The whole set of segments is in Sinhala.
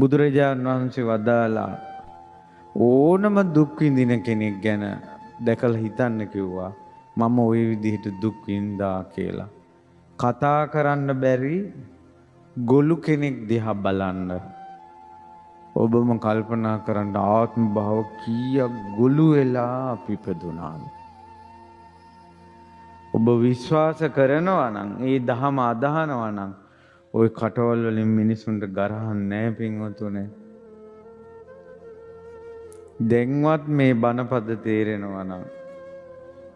බුදුරජාණන් වහන්සේ වදාලා ඕනම දුක් විඳින කෙනෙක් ගැන දැකලා හිතන්න කිව්වා. මම ওই විදිහට දුක් විඳා කියලා. කතා කරන්න බැරි ගොළු කෙනෙක් දිහා බලන්න. ඔබම කල්පනා කරන්න ආත්ම භාව කීයක් ගොළු වෙලා අපි ඉපදුනාද? ඔබ විශ්වාස කරනවා නම් ඒ දහම අදහනවා නම් ওই කටවල් වලින් මිනිසුන්ට ගරහන්නේ නැහැ පින්වතුනේ. දැන්වත් මේ බණපද තේරෙනවා නම්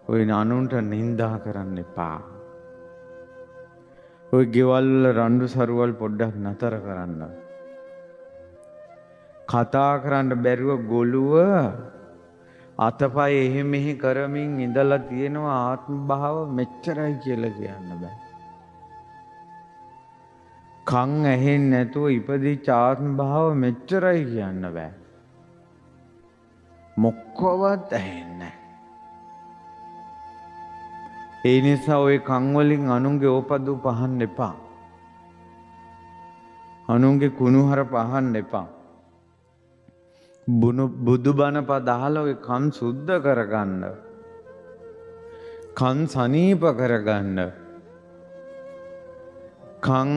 ඔය අනුන්ට නිඳා කරන්න එපා. ඔය ගෙවල් වල රණ්ඩු සරුවල් පොඩ්ඩක් නතර කරන්න. කතා කරන්න බැරුව ගොළුව අතපය එහෙ මෙහෙ කරමින් ඉඳලා තියෙනවා ආත්ම භාව මෙච්චරයි කියලා කියන්න බෑ. කන් ඇහෙන්නේ නැතුව ඉපදිච්ච ආත්ම භාව මෙච්චරයි කියන්න බෑ. මොකවත් ඇහෙන්නේ නැහැ. ඒ නිසා ওই කන් වලින් අනුන්ගේ ඕපදූ පහන්න එපා. අනුන්ගේ කුණුහර පහන්න එපා. බුදුබණ පද අහලා ඔය කන් සුද්ධ කරගන්න. කන් සනීප කරගන්න. කන්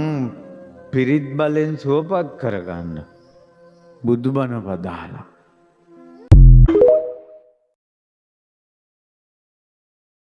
පිරිත් බලෙන් සුවපත් කරගන්න. බුදුබණ පද අහලා